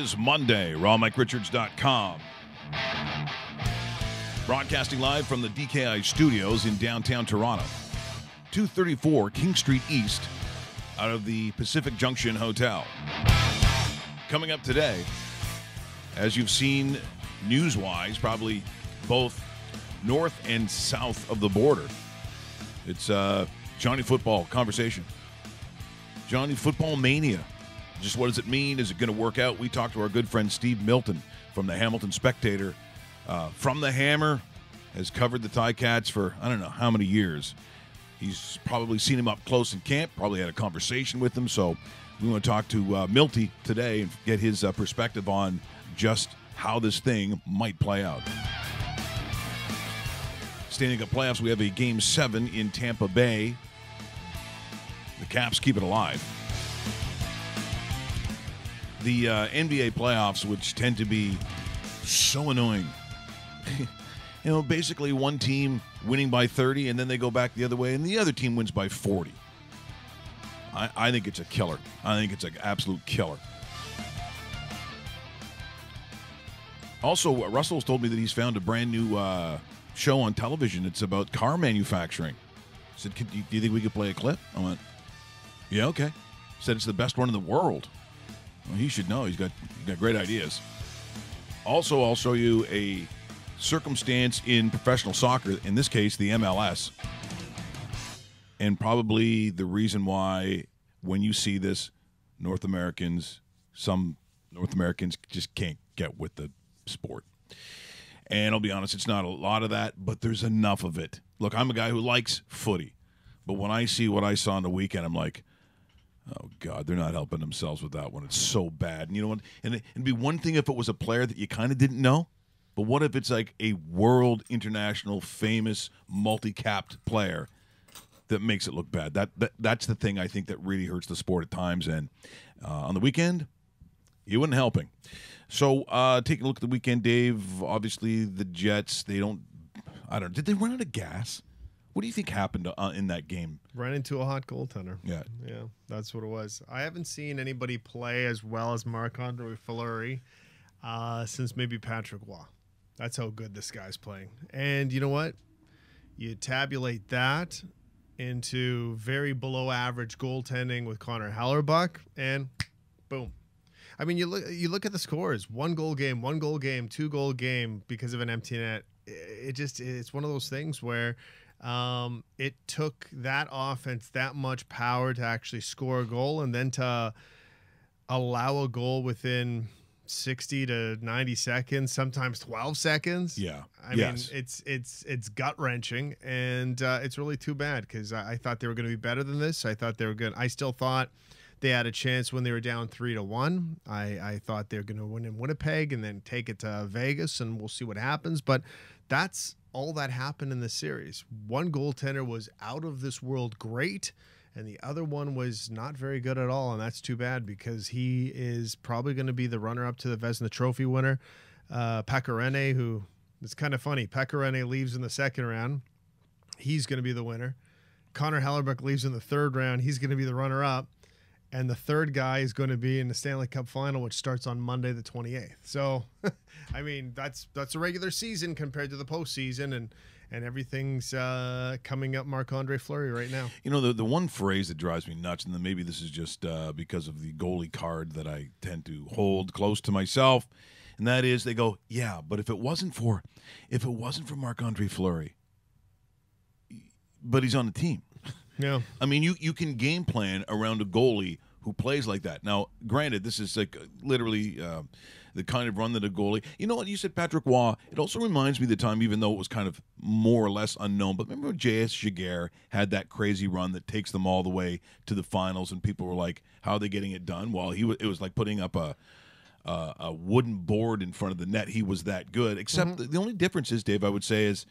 is Monday, rawmicrichards.com. Broadcasting live from the DKI studios in downtown Toronto. 234 King Street East out of the Pacific Junction Hotel. Coming up today, as you've seen news-wise, probably both north and south of the border, it's Johnny Football conversation. Johnny Football Mania. Just what does it mean? Is it going to work out? We talked to our good friend Steve Milton from the Hamilton Spectator. From the Hammer, has covered the Ticats for I don't know how many years. He's probably seen him up close in camp, probably had a conversation with him. So we want to talk to Milty today and get his perspective on just how this thing might play out. Standing up playoffs, we have a Game 7 in Tampa Bay. The Caps keep it alive. The NBA playoffs, which tend to be so annoying. Basically one team winning by 30, and then they go back the other way, and the other team wins by 40. I think it's a killer. I think it's an absolute killer. Also, Russell's told me that he's found a brand new show on television. It's about car manufacturing. He said, do you think we could play a clip? I went, yeah, okay. He said it's the best one in the world. Well, he should know. He's got great ideas. Also, I'll show you a circumstance in professional soccer, in this case, the MLS. And probably the reason why when you see this, some North Americans just can't get with the sport. And I'll be honest, it's not a lot of that, but there's enough of it. Look, I'm a guy who likes footy. But when I see what I saw on the weekend, I'm like, oh, God, they're not helping themselves with that one. It's so bad. And you know what? And it'd be one thing if it was a player that you kind of didn't know. But what if it's like a world, international, famous, multi-capped player that makes it look bad? That's the thing I think that really hurts the sport at times. And on the weekend, he wasn't helping. So taking a look at the weekend, Dave, obviously the Jets, did they run out of gas? What do you think happened in that game? Ran into a hot goaltender. Yeah, that's what it was. I haven't seen anybody play as well as Marc-Andre Fleury since maybe Patrick Waugh. That's how good this guy's playing. And you know what? You tabulate that into very below average goaltending with Connor Hellerbuck, and boom. I mean, you look at the scores: 1 goal game, 1 goal game, 2 goal game because of an empty net. It's one of those things where it took that offense that much power to actually score a goal, and then to allow a goal within 60 to 90 seconds, sometimes 12 seconds. Yeah. I mean, it's gut-wrenching, and it's really too bad because I thought they were going to be better than this. I thought they were good. I still thought they had a chance when they were down 3-1. I thought they were going to win in Winnipeg and then take it to Vegas, and we'll see what happens. But that's all that happened in this series. One goaltender was out of this world great, and the other one was not very good at all, and that's too bad because he is probably going to be the runner-up to the Vezina Trophy winner. Pecorine, who it's kind of funny. Pecorine leaves in the second round. He's going to be the winner. Connor Hellerbuck leaves in the third round. He's going to be the runner-up. And the third guy is going to be in the Stanley Cup final, which starts on Monday the 28th. So, I mean, that's a regular season compared to the postseason, and everything's coming up Marc-Andre Fleury right now. You know, the one phrase that drives me nuts, and then maybe this is just because of the goalie card that I tend to hold close to myself, and that is they go, yeah, but if it wasn't for Marc-Andre Fleury, but he's on the team. Yeah, I mean, you can game plan around a goalie who plays like that. Now, granted, this is like literally the kind of run that a goalie. You know what? You said Patrick Waugh. It also reminds me of the time, even though it was kind of more or less unknown, but remember when J.S. Giguère had that crazy run that takes them all the way to the finals, and people were like, how are they getting it done? Well, it was like putting up a wooden board in front of the net. He was that good, except the only difference is, Dave, I would say, is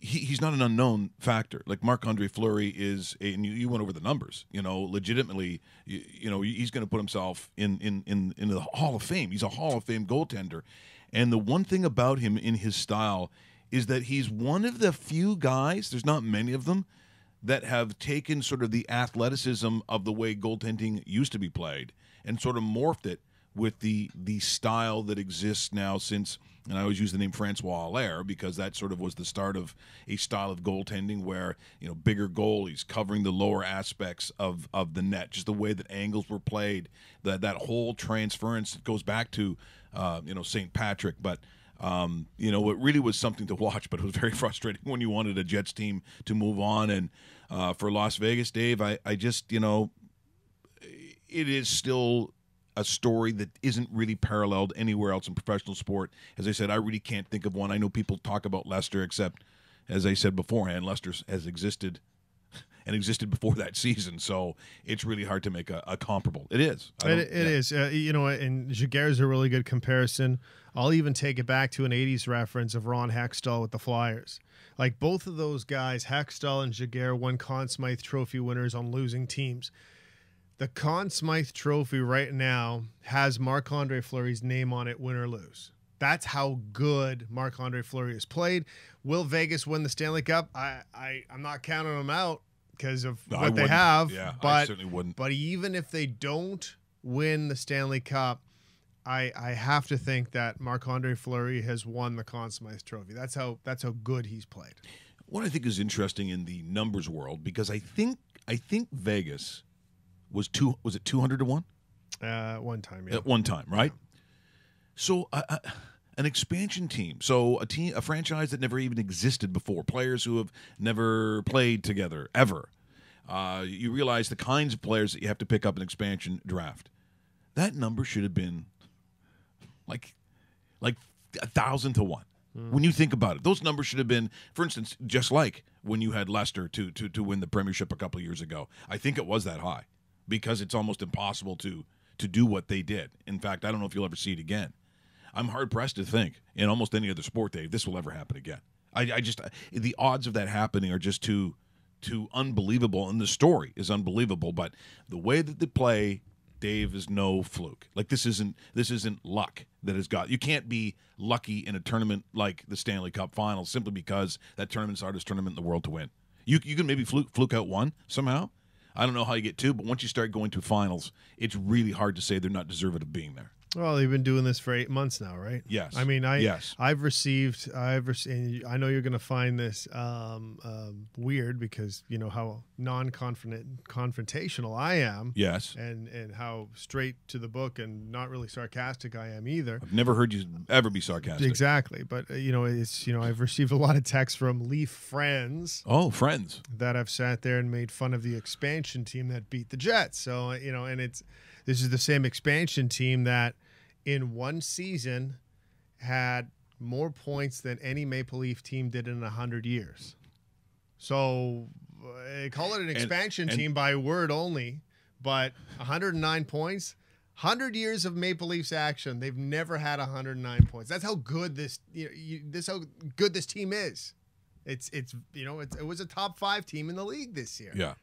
he's not an unknown factor. Like Marc-Andre Fleury is, and you went over the numbers. You know, legitimately, he's going to put himself in the Hall of Fame. He's a Hall of Fame goaltender, and the one thing about him in his style is that he's one of the few guys. There's not many of them that have taken sort of the athleticism of the way goaltending used to be played and sort of morphed it with the style that exists now since, and I always use the name Francois Allaire because that sort of was the start of a style of goaltending where, bigger goalies covering the lower aspects of the net, just the way that angles were played, that whole transference goes back to, St. Patrick. But, it really was something to watch, but it was very frustrating when you wanted a Jets team to move on. And for Las Vegas, Dave, I just, it is still a story that isn't really paralleled anywhere else in professional sport. As I said, I really can't think of one. I know people talk about Leicester, except, as I said beforehand, Leicester has existed and existed before that season. So it's really hard to make a comparable. It is. It is. And Jaguar is a really good comparison. I'll even take it back to an 80s reference of Ron Hextall with the Flyers. Like both of those guys, Hextall and Jaguar, won Conn Smythe Trophy winners on losing teams. The Conn Smythe Trophy right now has Marc-Andre Fleury's name on it, win or lose. That's how good Marc-Andre Fleury has played. Will Vegas win the Stanley Cup? I'm not counting them out because of what they have. Yeah, but, I certainly wouldn't. But even if they don't win the Stanley Cup, I have to think that Marc-Andre Fleury has won the Conn Smythe Trophy. That's how good he's played. What I think is interesting in the numbers world, because I think Vegas was it 200 to 1? One time, yeah. At one time, right? Yeah. So an expansion team, so a franchise that never even existed before, players who have never played together ever. You realize the kinds of players that you have to pick up in expansion draft. That number should have been like 1,000 to 1. When you think about it, those numbers should have been, for instance, just like when you had Leicester to win the Premiership a couple of years ago. I think it was that high because it's almost impossible to do what they did. In fact, I don't know if you'll ever see it again. I'm hard-pressed to think in almost any other sport, Dave, this will ever happen again. I just the odds of that happening are just too unbelievable, and the story is unbelievable. But the way that they play, Dave, is no fluke. Like this isn't luck that has got. You can't be lucky in a tournament like the Stanley Cup Finals simply because that tournament's the hardest tournament in the world to win. You can maybe fluke out one somehow. I don't know how you get two, but once you start going to finals, it's really hard to say they're not deserving of being there. Well, they've been doing this for 8 months now, right? Yes. I mean, yes. I've received, and I know you're going to find this weird because you know how confrontational I am. Yes. And how straight to the book and not really sarcastic I am either. I've never heard you ever be sarcastic. Exactly, but I've received a lot of texts from Leaf friends. Oh, friends that have sat there and made fun of the expansion team that beat the Jets. So and this is the same expansion team that in one season had more points than any Maple Leaf team did in 100 years. So call it an expansion team by word only, but 109 points, 100 years of Maple Leafs action. They've never had 109 points. That's how good how good this team is. It was a top 5 team in the league this year. Yeah.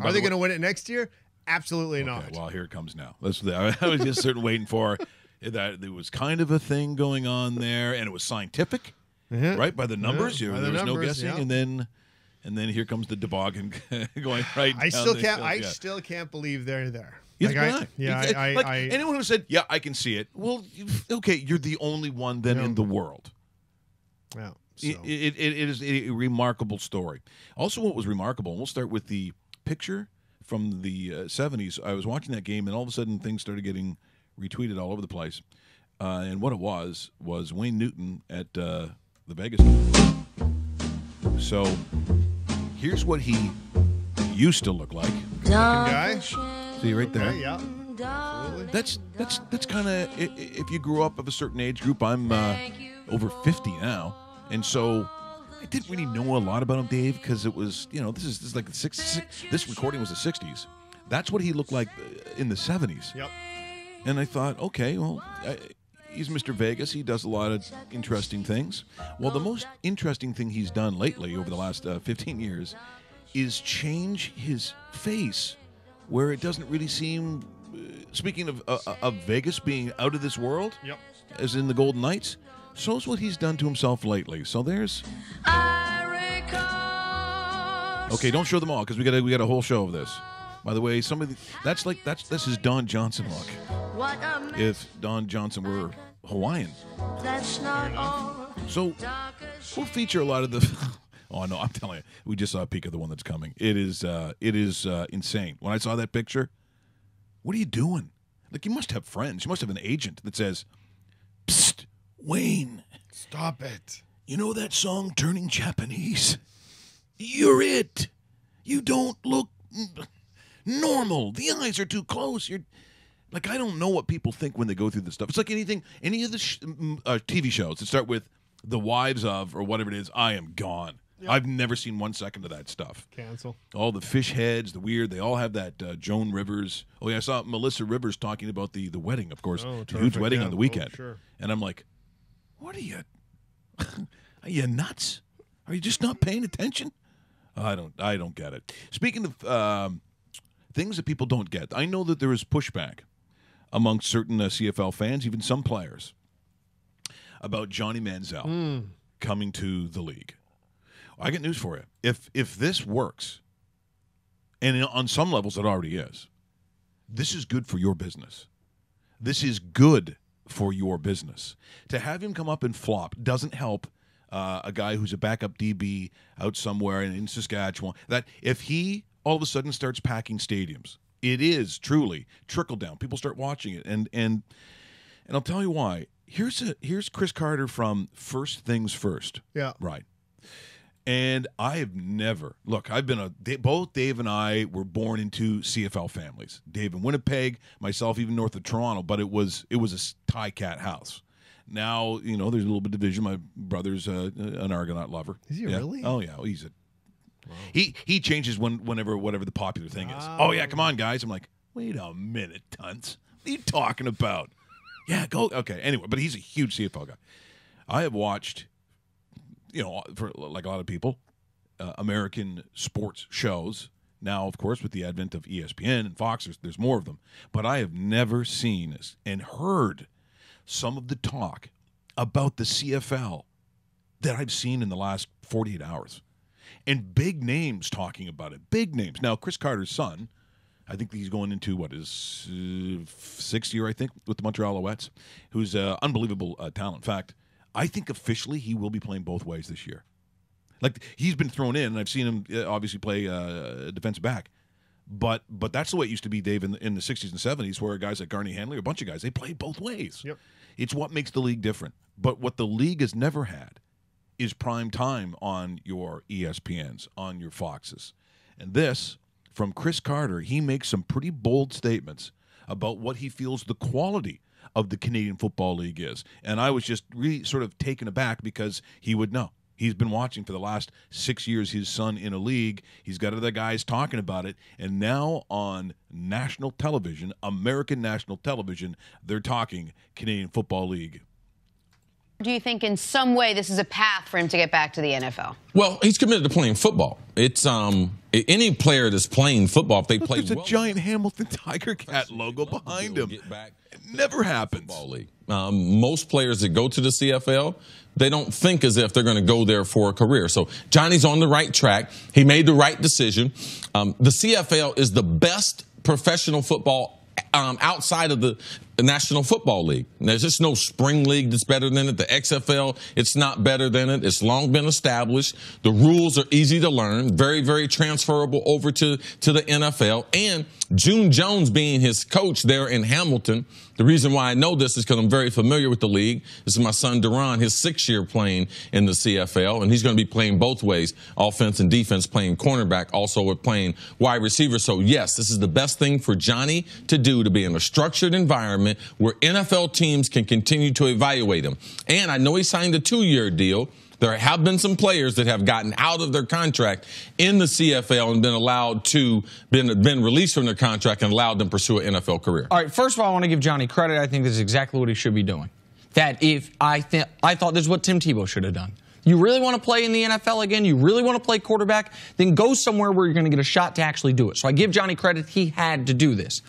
Are they going to win it next year? Absolutely not. Well, here it comes now. I was just waiting for that. There was kind of a thing going on there, and it was scientific, right? By the numbers, there was no guessing, yeah. and then here comes the toboggan going right. I still can't believe they're there. Anyone who said, "Yeah, I can see it." Well, okay, you're the only one then in the world. Yeah. So. It is a remarkable story. Also, what was remarkable, and we'll start with the picture from the 70s. I was watching that game, and all of a sudden things started getting retweeted all over the place. And what it was Wayne Newton at the Vegas. So here's what he used to look like. Good guy. See right there. Okay, yeah. Absolutely. That's kind of, if you grew up of a certain age group. I'm over 50 now, and so I didn't really know a lot about him, Dave, because it was, this is like the 60s. This recording was the 60s. That's what he looked like in the 70s. Yep. And I thought, okay, well, he's Mr. Vegas. He does a lot of interesting things. Well, the most interesting thing he's done lately over the last 15 years is change his face where it doesn't really seem, speaking of Vegas being out of this world, yep, as in the Golden Knights, so is what he's done to himself lately. So there's... Okay, don't show them all because we got a whole show of this. By the way, this is Don Johnson look. if Don Johnson were Hawaiian. So we'll feature a lot of the. Oh no, I'm telling you, we just saw a peek of the one that's coming. It is insane. When I saw that picture, what are you doing? Like, you must have friends. You must have an agent that says, "Psst, Wayne, stop it. You know that song, Turning Japanese? You're it. You don't look normal. The eyes are too close. You're like, I don't know what people think when they go through this stuff. It's like any of the TV shows that start with the wives of or whatever it is. I am gone. Yep. I've never seen 1 second of that stuff. Cancel. All the fish heads, the weird. They all have that Joan Rivers. Oh yeah, I saw Melissa Rivers talking about the wedding. Of course, the huge wedding on the weekend. Oh, sure. And I'm like, what are you? Are you nuts? Are you just not paying attention? I don't get it. Speaking of things that people don't get, I know that there is pushback among certain CFL fans, even some players, about Johnny Manziel coming to the league. I got news for you. If this works, and on some levels it already is, this is good for your business. This is good for your business. To have him come up and flop doesn't help a guy who's a backup DB out somewhere in Saskatchewan. That if he all of a sudden starts packing stadiums, it is truly trickle down. People start watching it, and I'll tell you why. Here's Chris Carter from First Things First. Yeah, right. And I have never both Dave and I were born into CFL families. Dave in Winnipeg, myself even north of Toronto, but it was a Tie-Cat house. Now, there's a little bit of division. My brother's an Argonaut lover. Is he really? Oh yeah, he's he changes whenever whatever the popular thing is. Oh yeah, come on guys. I'm like, wait a minute, Tunts. What are you talking about? Yeah, go. Okay, anyway, but he's a huge CFL guy. I have watched, for like a lot of people, American sports shows. Now, of course, with the advent of ESPN and Fox, there's more of them. But I have never seen and heard some of the talk about the CFL that I've seen in the last 48 hours. And big names talking about it. Big names. Now, Chris Carter's son, I think he's going into, his 6th year, I think, with the Montreal Alouettes, who's unbelievable talent. In fact, I think officially he will be playing both ways this year. Like, he's been thrown in, and I've seen him obviously play defensive back. But that's the way it used to be, Dave, in the 60s and 70s, where guys like Garney Hanley, a bunch of guys, they played both ways. Yep. It's what makes the league different. But what the league has never had is prime time on your ESPNs, on your Foxes. And this, from Chris Carter, he makes some pretty bold statements about what he feels the quality of the Canadian Football League is. And I was just really sort of taken aback because he would know. He's been watching for the last 6 years his son in a league. He's got other guys talking about it. And now on national television, American national television, they're talking Canadian Football League. Do you think in some way this is a path for him to get back to the NFL? Well, he's committed to playing football. It's any player that's playing football, if they play there's a giant Hamilton Tiger Cat logo behind him. It never happens. Most players that go to the CFL, they don't think as if they're going to go there for a career. So Johnny's on the right track. He made the right decision. The CFL is the best professional football outside of the National Football League. There's just no spring league that's better than it. The XFL, it's not better than it. It's long been established. The rules are easy to learn, very, very transferable over to the NFL. And June Jones being his coach there in Hamilton, the reason why I know this is because I'm very familiar with the league. This is my son, Duran, his 6th year playing in the CFL, and he's going to be playing both ways, offense and defense, playing cornerback, also with playing wide receiver. So, yes, this is the best thing for Johnny to do, to be in a structured environment where NFL teams can continue to evaluate him. And I know he signed a 2-year deal. There have been some players that have gotten out of their contract in the CFL and been allowed to been released from their contract and allowed them to pursue an NFL career. All right, first of all, I want to give Johnny credit. I think this is exactly what he should be doing. That I thought this is what Tim Tebow should have done. You really want to play in the NFL again? You really want to play quarterback? Then go somewhere where you're going to get a shot to actually do it. So I give Johnny credit. He had to do this.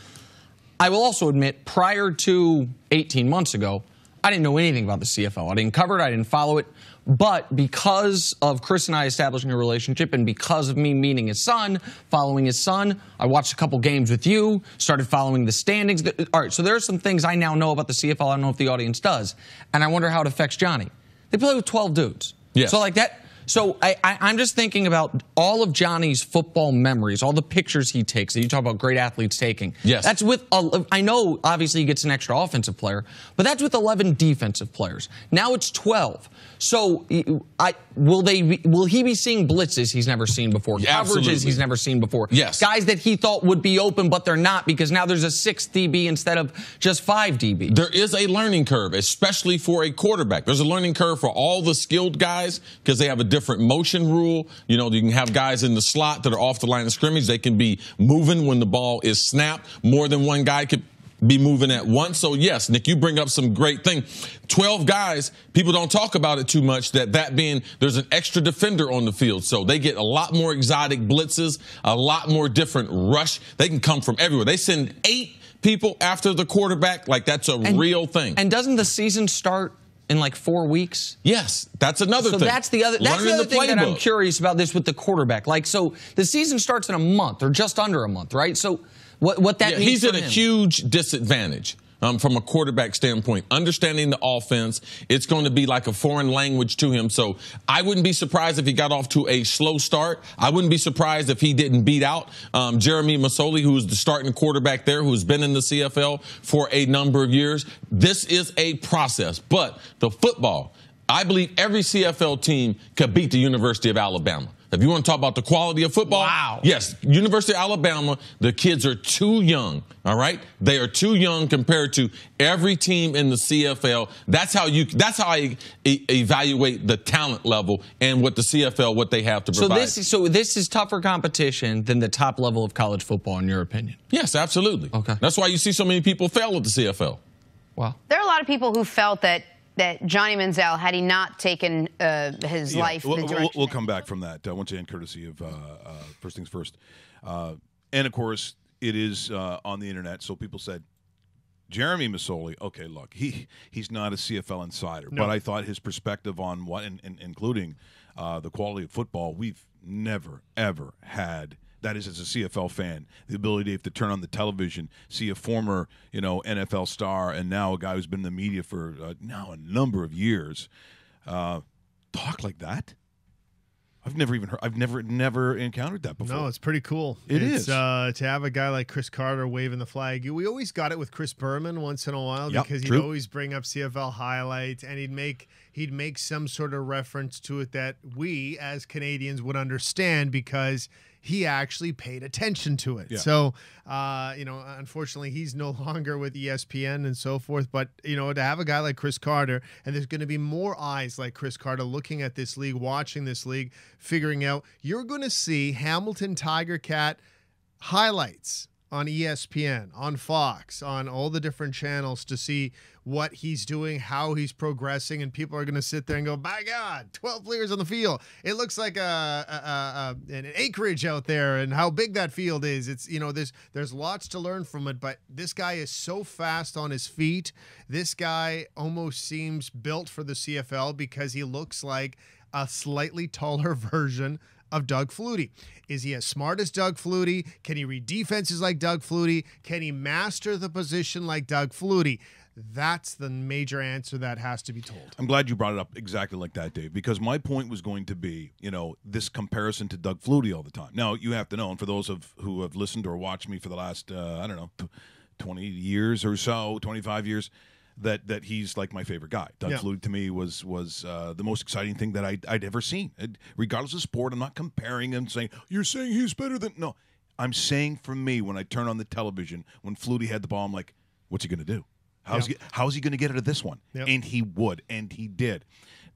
I will also admit, prior to 18 months ago, I didn't know anything about the CFL. I didn't cover it. I didn't follow it. But because of Chris and I establishing a relationship and because of me meeting his son, following his son, I watched a couple games with you, started following the standings. All right, so there are some things I now know about the CFL I don't know if the audience does, and I wonder how it affects Johnny. They play with 12 dudes. Yes. So like that. So I'm just thinking about all of Johnny's football memories, all the pictures he takes that you talk about great athletes taking. Yes. That's with, I know obviously he gets an extra offensive player, but that's with 11 defensive players. Now it's 12. So will he be seeing blitzes he's never seen before? Yeah, absolutely. Coverages he's never seen before? Yes. Guys that he thought would be open, but they're not because now there's a 6th DB instead of just 5 DB. There is a learning curve, especially for a quarterback. There's a learning curve for all the skilled guys because they have a different motion rule. You know, you can have guys in the slot that are off the line of scrimmage. They can be moving when the ball is snapped. More than one guy could be moving at once. So, yes, Nick, you bring up some great things. 12 guys, people don't talk about it too much, that being there's an extra defender on the field. So they get a lot more exotic blitzes, a lot more different rush. They can come from everywhere. They send 8 people after the quarterback. Like, that's a real thing. And doesn't the season start in like 4 weeks? Yes, that's another thing. So that's the other thing that I'm curious about this with the quarterback. Like, so the season starts in a month or just under a month, right? So what that means he's for at a him. huge disadvantage. From a quarterback standpoint, understanding the offense, it's going to be like a foreign language to him. So I wouldn't be surprised if he got off to a slow start. I wouldn't be surprised if he didn't beat out Jeremy Masoli, who is the starting quarterback there, who's been in the CFL for a number of years. This is a process. But the football, I believe every CFL team could beat the University of Alabama. If you want to talk about the quality of football, wow. Yes, University of Alabama, the kids are too young, all right? They are too young compared to every team in the CFL. That's how I evaluate the talent level and what the CFL, what they have to provide. So this is tougher competition than the top level of college football, in your opinion? Yes, absolutely. Okay. That's why you see so many people fail at the CFL. Wow. There are a lot of people who felt that Johnny Manziel, had he not taken his life the direction we'll come back from that once again, courtesy of First Things First. And, of course, it is on the Internet, so people said, Jeremy Masoli, okay, look, he's not a CFL insider, but I thought his perspective on what, including the quality of football, we've never, ever had. That is, as a CFL fan, the ability to turn on the television, see a former, NFL star, and now a guy who's been in the media for now a number of years, talk like that. I've never even heard. I've never encountered that before. No, it's pretty cool. It is to have a guy like Chris Carter waving the flag. We always got it with Chris Berman once in a while because he'd always bring up CFL highlights and he'd make some sort of reference to it that we as Canadians would understand because he actually paid attention to it. Yeah. So, unfortunately, he's no longer with ESPN and so forth. But, to have a guy like Chris Carter, and there's going to be more eyes like Chris Carter looking at this league, watching this league, figuring out, you're going to see Hamilton Tiger Cat highlights on ESPN, on Fox, on all the different channels to see what he's doing, how he's progressing, and people are going to sit there and go, by God, 12 players on the field. It looks like an acreage out there and how big that field is. It's, there's lots to learn from it, but this guy is so fast on his feet. This guy almost seems built for the CFL because he looks like a slightly taller version of Doug Flutie. Is he as smart as Doug Flutie? Can he read defenses like Doug Flutie? Can he master the position like Doug Flutie? That's the major answer that has to be told. I'm glad you brought it up exactly like that, Dave, because my point was going to be, this comparison to Doug Flutie all the time. Now, you have to know, and for those who have listened or watched me for the last, 20 years or so, 25 years, that he's like my favorite guy. Doug Flutie to me was the most exciting thing that I'd ever seen. Regardless of sport, I'm not comparing him, saying, you're saying he's better than... No, I'm saying for me, when I turn on the television, when Flutie had the ball, I'm like, what's he going to do? How's he going to get out of this one? Yep. And he would, and he did.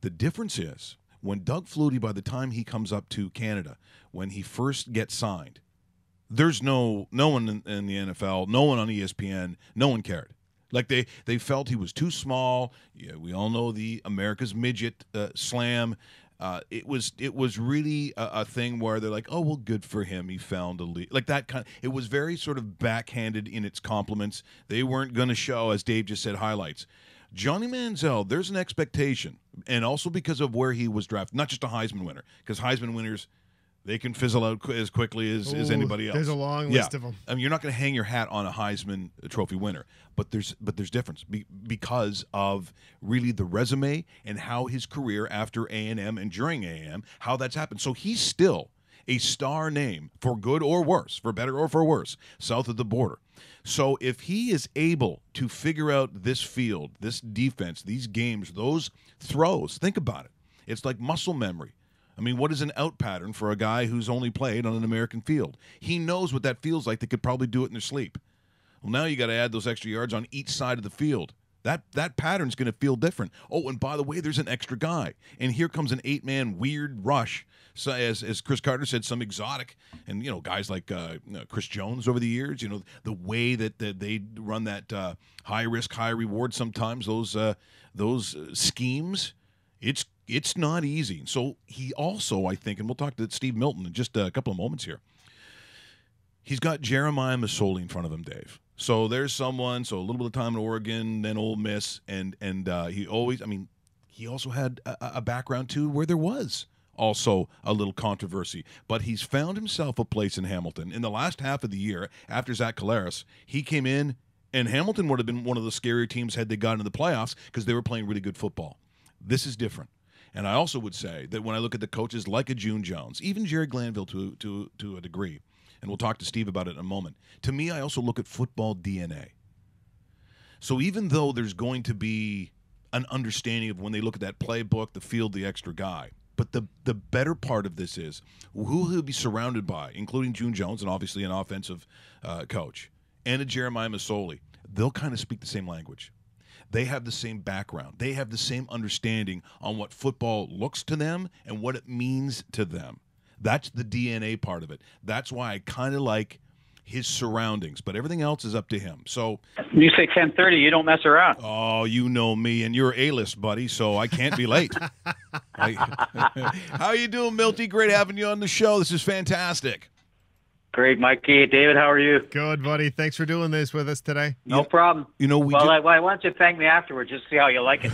The difference is, when Doug Flutie, by the time he comes up to Canada, when he first gets signed, there's no one in the NFL, no one on ESPN, no one cared. Like they felt he was too small. Yeah, we all know the America's Midget slam. It was really a thing where they're like, oh, well, good for him. He found a league. Like that kind. It was very sort of backhanded in its compliments. They weren't going to show, as Dave just said, highlights. Johnny Manziel, there's an expectation, and also because of where he was drafted, not just a Heisman winner, because Heisman winners, they can fizzle out as quickly as anybody else. There's a long list of them. I mean, you're not going to hang your hat on a Heisman Trophy winner, but there's difference because of really the resume and how his career after A&M and during A&M, how that's happened. So he's still a star name, for good or worse, for better or for worse, south of the border. So if he is able to figure out this field, this defense, these games, those throws, think about it. It's like muscle memory. I mean, what is an out pattern for a guy who's only played on an American field? He knows what that feels like. They could probably do it in their sleep. Well, now you got to add those extra yards on each side of the field. That pattern's going to feel different. Oh, and by the way, there's an extra guy. And here comes an 8-man weird rush. So as Chris Carter said, some exotic. And, guys like Chris Jones over the years, the way that they run that high risk, high reward sometimes, those schemes, it's not easy. So he also, I think, and we'll talk to Steve Milton in just a couple of moments here, he's got Jeremiah Masoli in front of him, Dave. So there's someone, so a little bit of time in Oregon, then Ole Miss, and he always, he also had a background, too, where there was also a little controversy. But he's found himself a place in Hamilton. In the last half of the year, after Zach Collaros, he came in, and Hamilton would have been one of the scarier teams had they gotten into the playoffs because they were playing really good football. This is different. And I also would say that when I look at the coaches like a June Jones, even Jerry Glanville to a degree, and we'll talk to Steve about it in a moment. To me, I also look at football DNA. So even though there's going to be an understanding of when they look at that playbook, the field, the extra guy, but the better part of this is who he'll be surrounded by, including June Jones and obviously an offensive coach, and a Jeremiah Masoli. They'll kind of speak the same language. They have the same background. They have the same understanding on what football looks to them and what it means to them. That's the DNA part of it. That's why I kind of like his surroundings, but everything else is up to him. So you say 10:30, you don't mess around. Oh, you know me, and you're A-list, buddy, so I can't be late. How you doing, Milty? Great having you on the show. This is fantastic. Great, Mikey. David, how are you? Good, buddy. Thanks for doing this with us today. No problem. Why don't you thank me afterwards just to see how you like it?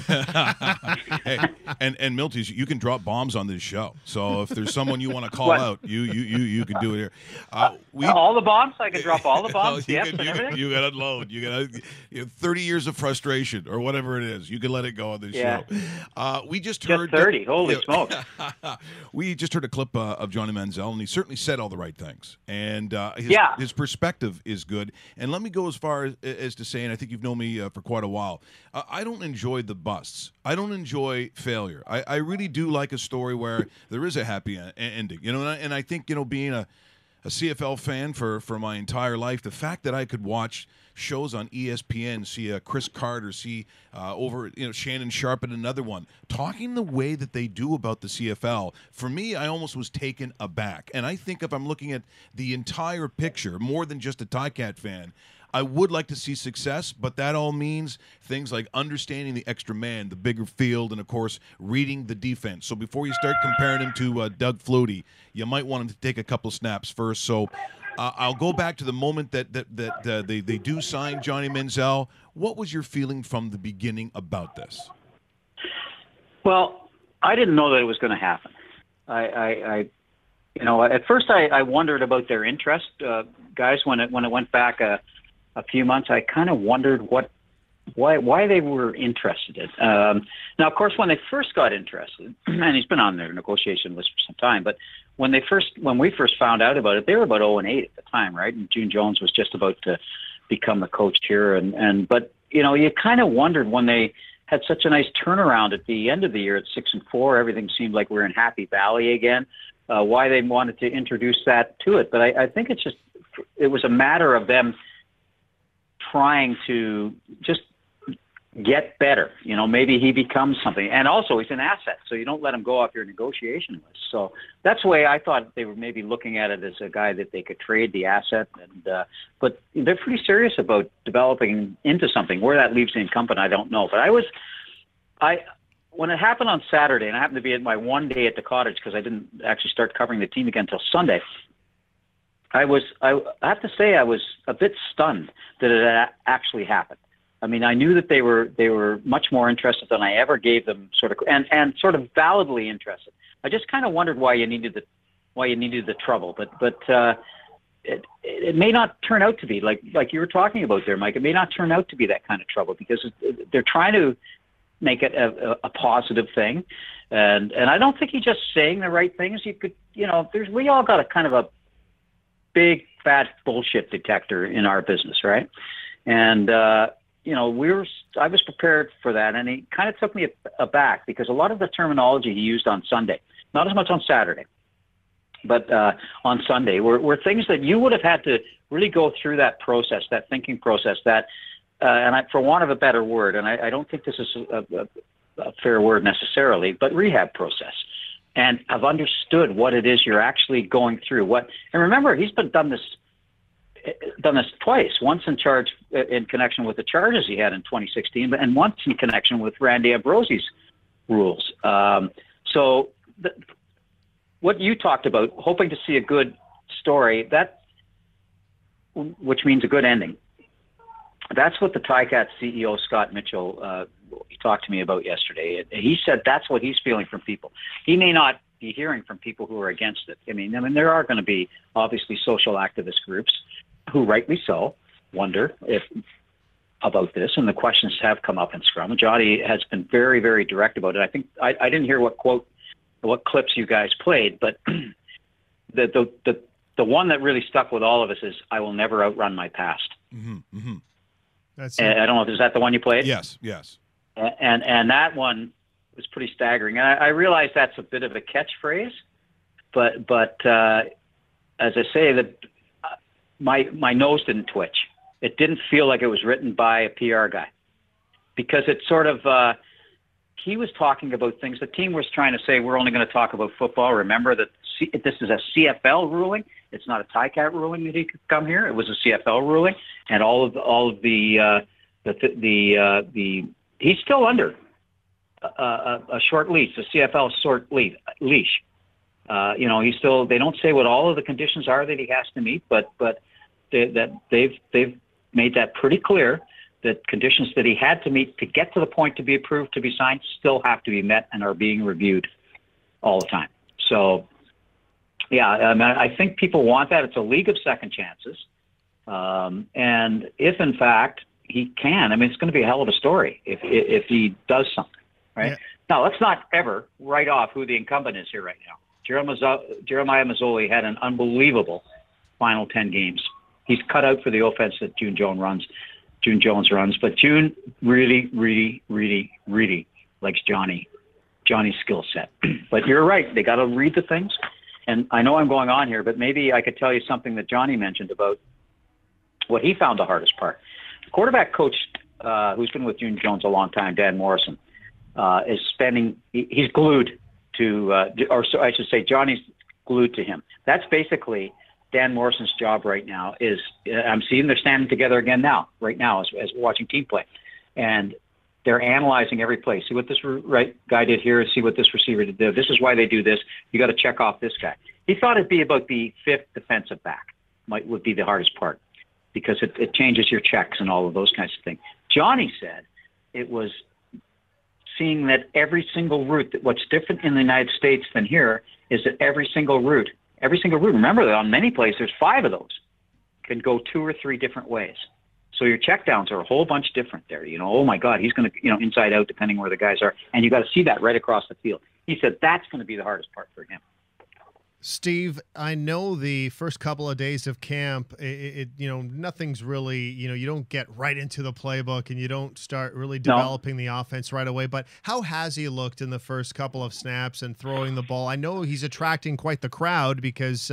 Hey, and Milty, you can drop bombs on this show. So if there's someone you want to call out, you can do it here. All the bombs? I can drop all the bombs? You got to unload. You got to 30 years of frustration or whatever it is. You can let it go on this show. We just heard 30. Holy smokes. We just heard a clip of Johnny Manziel, and he certainly said all the right things. And his perspective is good. And let me go as far as to say, and I think you've known me for quite a while, I don't enjoy the busts. I don't enjoy failure. I really do like a story where there is a happy ending. And I think, being a CFL fan for my entire life, the fact that I could watch shows on ESPN, see Chris Carter, see Shannon Sharp and another one, talking the way that they do about the CFL, for me, I almost was taken aback. And I think if I'm looking at the entire picture, more than just a Ticat fan, I would like to see success, but that all means things like understanding the extra man, the bigger field, and, of course, reading the defense. So before you start comparing him to Doug Flutie, you might want him to take a couple snaps first. So I'll go back to the moment that they do sign Johnny Manziel. What was your feeling from the beginning about this? Well, I didn't know that it was going to happen. At first I wondered about their interest, guys. When it went back a few months, I kind of wondered why they were interested in. Now, of course, when they first got interested, and he's been on their negotiation list for some time, but when we first found out about it, they were about 0-8 at the time, right? And June Jones was just about to become the coach here, but you kind of wondered when they had such a nice turnaround at the end of the year at 6-4, everything seemed like we were in Happy Valley again. Why they wanted to introduce that to it, but I think it was a matter of them trying to just get better. Maybe he becomes something. And also, he's an asset, so you don't let him go off your negotiation list. So that's the way I thought they were maybe looking at it, as a guy that they could trade the asset. But they're pretty serious about developing into something. Where that leaves the incumbent, I don't know. But when it happened on Saturday, and I happened to be at my one day at the Cottage because I didn't actually start covering the team again until Sunday, I have to say I was a bit stunned that it actually happened. I mean, I knew that they were much more interested than I ever gave them, sort of, and sort of validly interested. I just kind of wondered why you needed the trouble, but it may not turn out to be like you were talking about there, Mike. It may not turn out to be that kind of trouble because they're trying to make it a positive thing, and I don't think he's just saying the right things. You could, we all got a kind of a big fat bullshit detector in our business, right? And I was prepared for that, and he kind of took me aback because a lot of the terminology he used on Sunday, not as much on Saturday, but on Sunday, were things that you would have had to really go through that process, that thinking process, for want of a better word, and I don't think this is a fair word necessarily, but rehab process. And I've understood what it is you're actually going through. And remember, he's done this twice. Once in connection with the charges he had in 2016, and once in connection with Randy Ambrosie's rules. What you talked about, hoping to see a good story, which means a good ending. That's what the Ticats CEO, Scott Mitchell, talked to me about yesterday. He said that's what he's feeling from people. He may not be hearing from people who are against it. I mean, there are going to be obviously social activist groups who, rightly so, wonder about this, and the questions have come up in Scrum. Johnny has been very, very direct about it. I think I didn't hear what clips you guys played, but the one that really stuck with all of us is "I will never outrun my past." Mm-hmm, mm-hmm. That's I don't know if is that the one you played. Yes. And that one was pretty staggering. And I realize that's a bit of a catchphrase, but as I say, that my nose didn't twitch. It didn't feel like it was written by a PR guy, because it sort of he was talking about things. The team was trying to say, we're only going to talk about football. Remember that this is a CFL ruling. It's not a Ticat ruling that he could come here. It was a CFL ruling, and all of the he's still under a short leash, a CFL short leash. He's still. They don't say what all of the conditions are that he has to meet, but they've made that pretty clear. That conditions that he had to meet to get to the point to be approved, to be signed, still have to be met and are being reviewed all the time. So, yeah, I think people want that. It's a league of second chances. And if, in fact, he can, it's going to be a hell of a story if he does something, right? Yeah. Now, let's not ever write off who the incumbent is here right now. Jeremiah Masoli had an unbelievable final 10 games. He's cut out for the offense that June Jones runs, but June really, really, really, really likes Johnny's skill set. But you're right; they got to read the things. And I know I'm going on here, but maybe I could tell you something that Johnny mentioned about what he found the hardest part. The quarterback coach, who's been with June Jones a long time, Dan Morrison, he's glued to, or so I should say, Johnny's glued to him. That's basically Dan Morrison's job right now. I'm seeing they're standing together again right now as we're watching team play, and they're analyzing every play. See what this right guy did here. See what this receiver did there. This is why they do this. You got to check off this guy. He thought it'd be about the fifth defensive back would be the hardest part, because it changes your checks and all of those kinds of things. Johnny said it was seeing that every single route, that what's different in the United States than here is that every single route, remember that on many plays, there's 5 of those, can go 2 or 3 different ways. So your checkdowns are a whole bunch different there. Oh my God, he's going to, inside out, depending where the guys are. And you got to see that right across the field. He said that's going to be the hardest part for him. Steve, I know the first couple of days of camp, nothing's really, you don't get right into the playbook and you don't start really developing the offense right away. But how has he looked in the first couple of snaps and throwing the ball? I know he's attracting quite the crowd because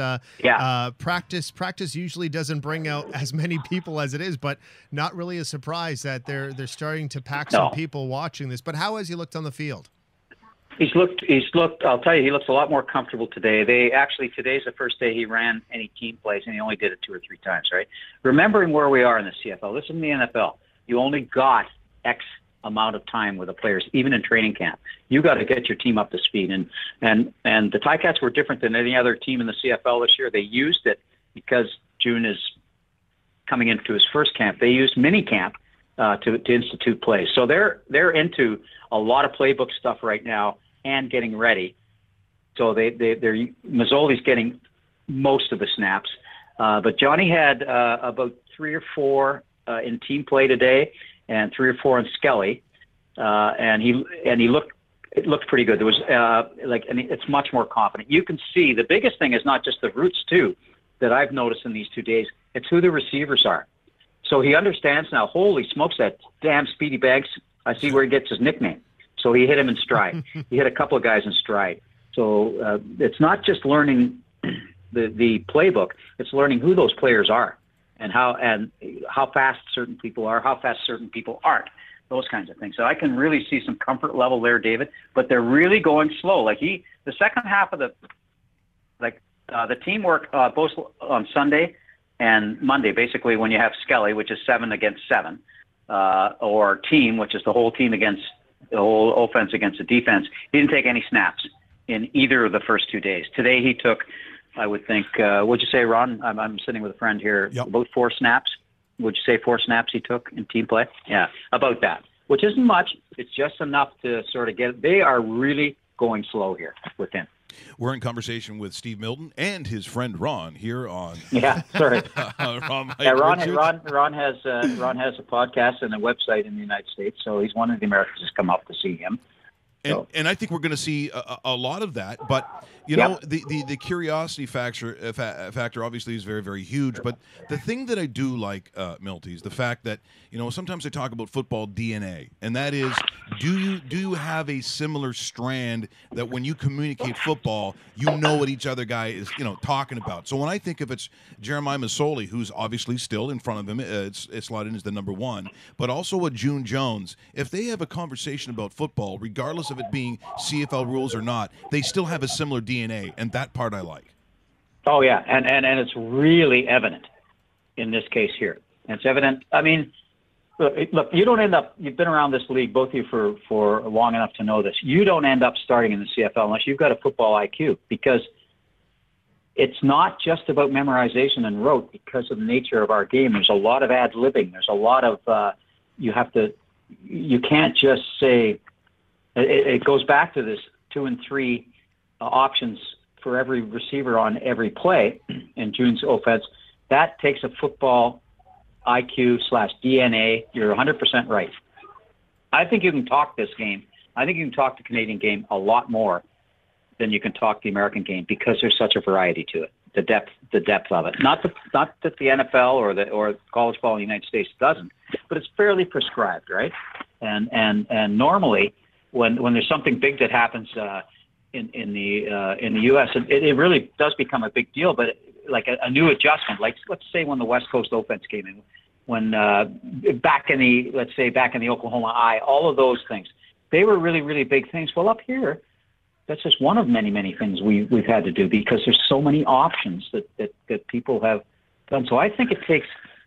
practice usually doesn't bring out as many people as it is, but not really a surprise that they're starting to pack some people watching this. But how has he looked on the field? He's looked, I'll tell you, he looks a lot more comfortable today. Today's the first day he ran any team plays, and he only did it 2 or 3 times, right? Remembering where we are in the CFL, this is in the NFL. You only got X amount of time with the players, even in training camp. You got to get your team up to speed. And the Ticats were different than any other team in the CFL this year. They used it because June is coming into his first camp. They used mini camp to institute plays. So they're into a lot of playbook stuff right now and getting ready. So they're Mazzoli's getting most of the snaps, but Johnny had about 3 or 4 in team play today, and 3 or 4 in Skelly, and he looked pretty good. There was it's much more confident. You can see the biggest thing is not just the roots too that I've noticed in these 2 days. It's who the receivers are. So he understands now. Holy smokes, that damn Speedy Banks! I see where he gets his nickname. So he hit him in stride. He hit a couple of guys in stride. So it's not just learning the playbook; it's learning who those players are and how fast certain people are, how fast certain people aren't. Those kinds of things. So I can really see some comfort level there, David. But they're really going slow. The second half of the teamwork both on Sunday and Monday, basically when you have Skelly, which is 7 against 7, or team, which is the whole team against the whole offense against the defense. He didn't take any snaps in either of the first 2 days. Today he took, I would think, what'd you say, Ron? I'm sitting with a friend here. Yep. About 4 snaps. Would you say 4 snaps he took in team play? Yeah, about that, which isn't much. It's just enough to sort of get. They are really going slow here with him. We're in conversation with Steve Milton and his friend Ron here on. Yeah, sorry. Ron has a podcast and a website in the United States, so he's one of the Americans who's come up to see him. And I think we're going to see a lot of that. But, you know, the curiosity factor obviously is very, very huge. But the thing that I do like, Milty, is the fact that, you know, sometimes I talk about football DNA. And that is, do you have a similar strand that when you communicate football, you know what each other guy is, you know, talking about? So when I think of it's Jeremiah Masoli, who's obviously still in front of him, it's slotted in as the number 1, but also a June Jones, if they have a conversation about football, regardless of it being CFL rules or not, they still have a similar DNA, and that part I like. Oh yeah, and it's really evident in this case here. And it's evident. I mean, look, you don't end up. You've been around this league, both of you, for long enough to know this. You don't end up starting in the CFL unless you've got a football IQ, because it's not just about memorization and rote. Because of the nature of our game, there's a lot of ad-libbing. There's a lot of you can't just say. It goes back to this 2 and 3 options for every receiver on every play in June's offense. That takes a football IQ/DNA. You're 100% right. I think you can talk this game. I think you can talk the Canadian game a lot more than you can talk the American game, because there's such a variety to it. The depth of it. Not that the NFL or college ball in the United States doesn't, but it's fairly prescribed, right? And normally, when there's something big that happens in the U.S., it really does become a big deal. But like a new adjustment, like let's say when the West Coast offense came in, when back in the Oklahoma eye, all of those things, they were really, really big things. Well, up here, that's just one of many, many things we've had to do, because there's so many options that people have done. So I think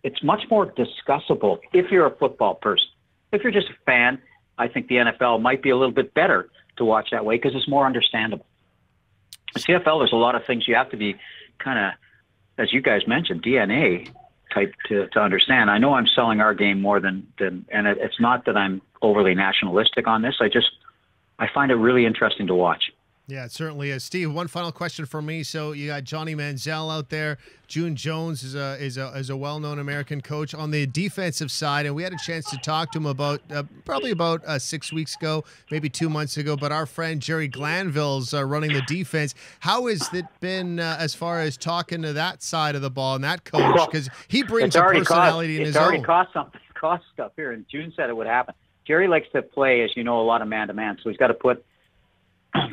it's much more discussable if you're a football person. If you're just a fan, I think the NFL might be a little bit better to watch that way, because it's more understandable. The CFL, there's a lot of things you have to be kind of, as you guys mentioned, DNA type to understand. I know I'm selling our game more than and it's not that I'm overly nationalistic on this. I find it really interesting to watch. Yeah, it certainly is. Steve, one final question for me. So you got Johnny Manziel out there. June Jones is a well-known American coach on the defensive side, and we had a chance to talk to him about probably about 6 weeks ago, maybe 2 months ago. But our friend Jerry Glanville's running the defense. How has it been as far as talking to that side of the ball and that coach? Because he brings a personality in his own. It's already cost stuff here, and June said it would happen. Jerry likes to play, as you know, a lot of man-to-man, so he's got to put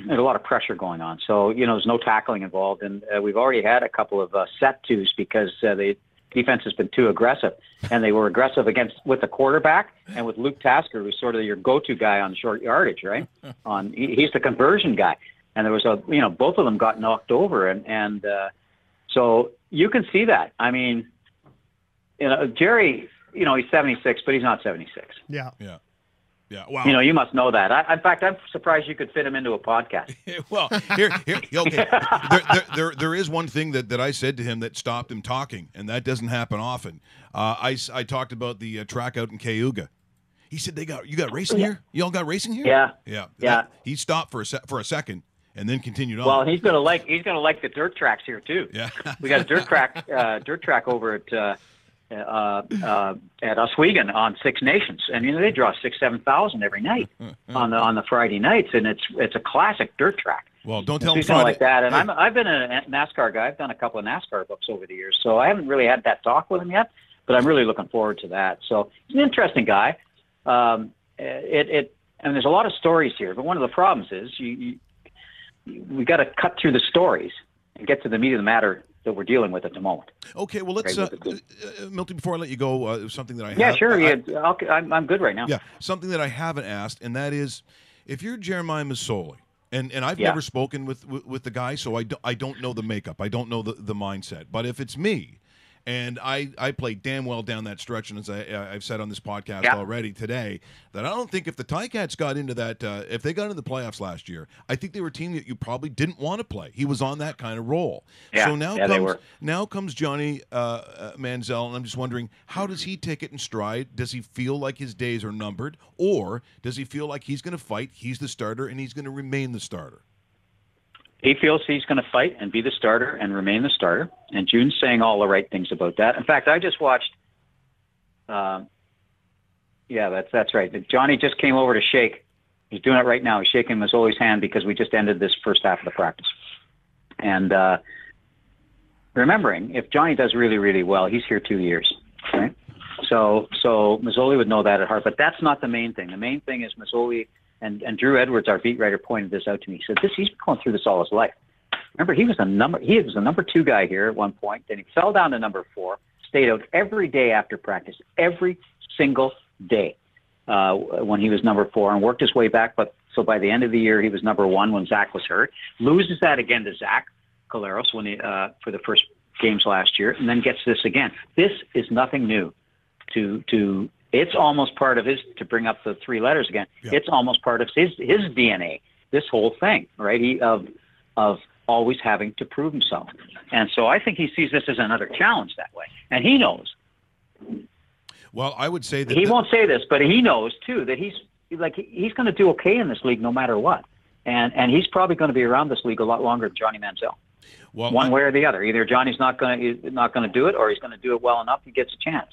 there's a lot of pressure going on. So, you know, there's no tackling involved. And we've already had a couple of set twos because the defense has been too aggressive. And they were aggressive with the quarterback and with Luke Tasker, who's sort of your go-to guy on short yardage, right? He's the conversion guy. And there was both of them got knocked over. And so you can see that. I mean, you know, Jerry, you know, he's 76, but he's not 76. Yeah. Yeah, wow. You must know that. In fact, I'm surprised you could fit him into a podcast. Well, here, okay. There is one thing that I said to him that stopped him talking, and that doesn't happen often. I talked about the track out in Cayuga. He said, you got racing here? You all got racing here? Yeah. He stopped for a second and then continued on. Well, he's gonna like the dirt tracks here too. Yeah. We got a dirt track over at Oswego on Six Nations, and they draw 6,000-7,000 every night on the Friday nights, and it's a classic dirt track. Well, don't tell him he's kind of like that. And I've been a NASCAR guy. I've done a couple of NASCAR books over the years, so I haven't really had that talk with him yet. But I'm really looking forward to that. So he's an interesting guy. And there's a lot of stories here, but one of the problems is we got to cut through the stories and get to the meat of the matter that we're dealing with at the moment. Okay, well, let's, Milty, before I let you go, something that I Yeah, sure. I'm good right now. Yeah, something that I haven't asked, and that is, if you're Jeremiah Masoli, and I've never spoken with the guy, so I don't know the makeup. I don't know the mindset. But if it's me, and I played damn well down that stretch, and as I've said on this podcast already today, that I don't think if the Ticats got into that, if they got into the playoffs last year, I think they were a team that you probably didn't want to play. He was on that kind of role. Yeah, so now comes Johnny Manziel, and I'm just wondering, how does he take it in stride? Does he feel like his days are numbered, or does he feel like he's going to fight, he's the starter, and he's going to remain the starter? He feels he's going to fight and be the starter and remain the starter. And June's saying all the right things about that. In fact, I just watched. That's right. Johnny just came over to shake. He's doing it right now. He's shaking Masoli's hand because we just ended this first half of the practice. And remembering, if Johnny does really, really well, he's here 2 years. Right? So Masoli would know that at heart. But that's not the main thing. The main thing is Masoli. And Drew Edwards, our beat writer, pointed this out to me. He said, he's been going through this all his life. Remember, he was the number 2 guy here at one point. Then he fell down to number 4, stayed out every day after practice, every single day when he was number 4, and worked his way back. But so by the end of the year, he was number 1 when Zach was hurt. Loses that again to Zach Collaros when for the first games last year, and then gets this again. This is nothing new to it's almost part of his, to bring up the 3 letters again, it's almost part of his DNA, this whole thing, right? Of always having to prove himself. And so I think he sees this as another challenge that way. And he knows. Well, I would say that he won't say this, but he knows too that he's going to do okay in this league no matter what. And he's probably going to be around this league a lot longer than Johnny Manziel. Well, one way or the other. Either Johnny's not going to do it, or he's going to do it well enough he gets a chance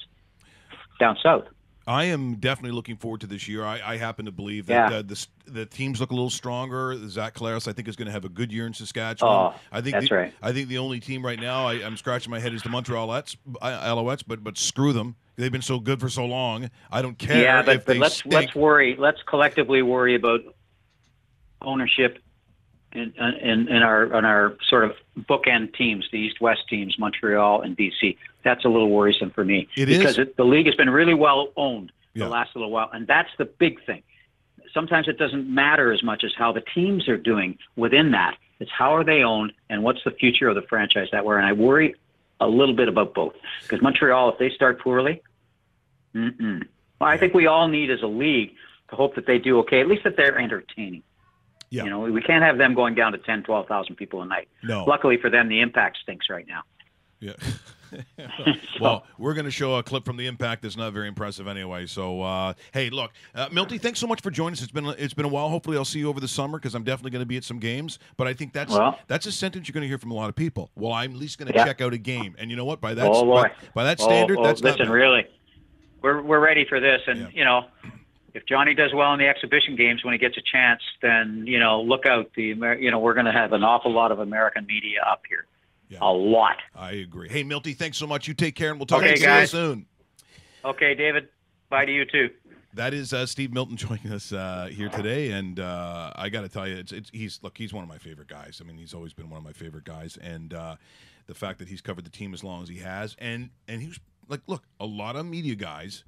down south. I am definitely looking forward to this year. I happen to believe that the teams look a little stronger. Zach Collaros, I think, is going to have a good year in Saskatchewan. That's right. I think the only team right now I'm scratching my head is the Montreal Alouettes, but screw them. They've been so good for so long. I don't care. Yeah, but let's worry. Let's collectively worry about ownership in our sort of bookend teams, the East-West teams, Montreal and BC. That's a little worrisome for me. Because the league has been really well owned the last little while, and that's the big thing. Sometimes it doesn't matter as much as how the teams are doing within that. It's how are they owned and what's the future of the franchise that we're in. I worry a little bit about both. Because Montreal, if they start poorly, well, I think we all need as a league to hope that they do okay, at least that they're entertaining. Yeah. We can't have them going down to 10, 12,000 people a night. No. Luckily for them, the impact stinks right now. Yeah. Well, we're going to show a clip from the impact that's not very impressive anyway. So, hey, look, Milty, thanks so much for joining us. It's been a while. Hopefully, I'll see you over the summer because I'm definitely going to be at some games. But I think that's a sentence you're going to hear from a lot of people. Well, I'm at least going to check out a game, and you know what? By that standard, that's listen, not really, we're ready for this, and if Johnny does well in the exhibition games when he gets a chance, then look out. We're going to have an awful lot of American media up here. Yeah. A lot. I agree. Hey, Milty, thanks so much. You take care, and we'll talk to you soon. Okay, David. Bye to you, too. That is Steve Milton joining us here today, and I got to tell you, he's one of my favorite guys. I mean, he's always been one of my favorite guys, and the fact that he's covered the team as long as he has, and he was like, look, a lot of media guys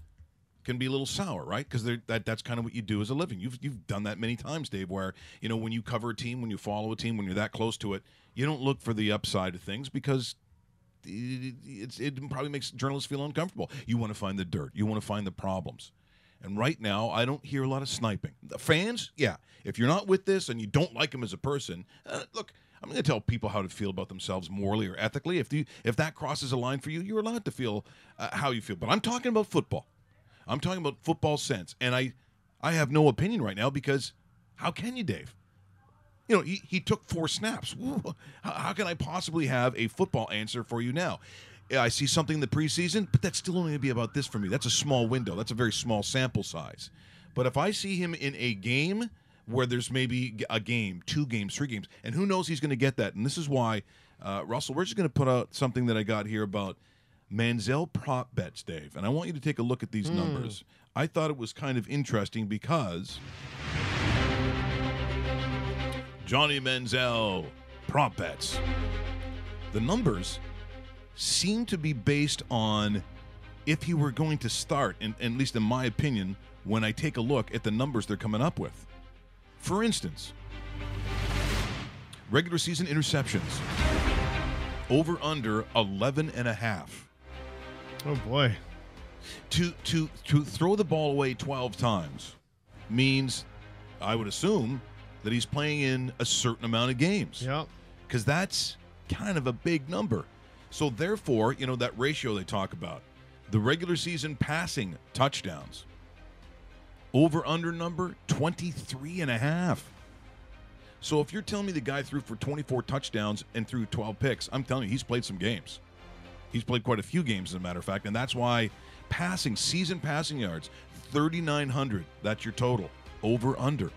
can be a little sour, right? Because that's kind of what you do as a living. You've done that many times, Dave, where when you cover a team, when you follow a team, when you're that close to it, you don't look for the upside of things because it probably makes journalists feel uncomfortable. You want to find the dirt. You want to find the problems. And right now, I don't hear a lot of sniping. The fans, yeah. If you're not with this and you don't like him as a person, look, I'm going to tell people how to feel about themselves morally or ethically. If that crosses a line for you, you're allowed to feel how you feel. But I'm talking about football. I'm talking about football sense. And I have no opinion right now because how can you, Dave? You know, he took 4 snaps. How can I possibly have a football answer for you now? I see something in the preseason, but that's still only going to be about this for me. That's a small window. That's a very small sample size. But if I see him in a game where there's maybe a game, 2 games, 3 games, and who knows he's going to get that. And this is why, Russell, we're just going to put out something that I got here about Manziel prop bets, Dave. And I want you to take a look at these numbers. I thought it was kind of interesting because Johnny Manziel prop bets. The numbers seem to be based on if he were going to start, and at least in my opinion, when I take a look at the numbers they're coming up with. For instance, regular season interceptions, over under 11.5. Oh boy. To throw the ball away 12 times means, I would assume, that he's playing in a certain amount of games. Yep. Because that's kind of a big number. So therefore, you know, that ratio they talk about, the regular season passing touchdowns, over-under number, 23.5. So if you're telling me the guy threw for 24 touchdowns and threw 12 picks, I'm telling you, he's played some games. He's played quite a few games, as a matter of fact, and that's why season passing yards, 3,900, that's your total, over-under.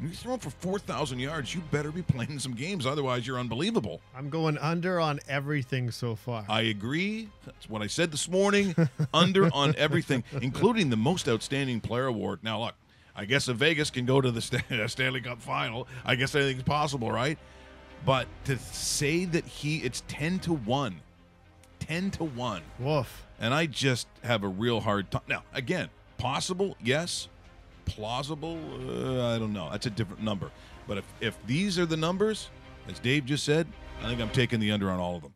You're throwing for 4,000 yards, you better be playing some games, otherwise you're unbelievable. I'm going under on everything so far. I agree. That's what I said this morning. Under on everything, including the Most Outstanding Player Award. Now, look, I guess if Vegas can go to the Stanley Cup Final, I guess anything's possible, right? But to say that it's 10-1. 10-1. Woof. And I just have a real hard time. Now, again, possible, yes. Plausible, I don't know. That's a different number. But if these are the numbers, as Dave just said, I think I'm taking the under on all of them.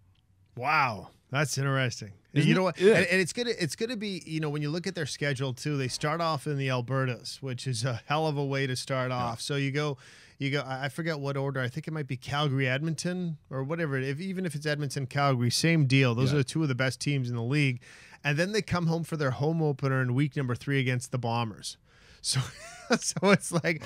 Wow, that's interesting. Isn't you know it? what? Yeah. And it's gonna be, you know, when you look at their schedule too, they start off in the Albertas, which is a hell of a way to start off. So you go. I forget what order. I think it might be Calgary, Edmonton, or whatever. Even if it's Edmonton, Calgary, same deal. Those are 2 of the best teams in the league. And then they come home for their home opener in week number 3 against the Bombers. So it's like,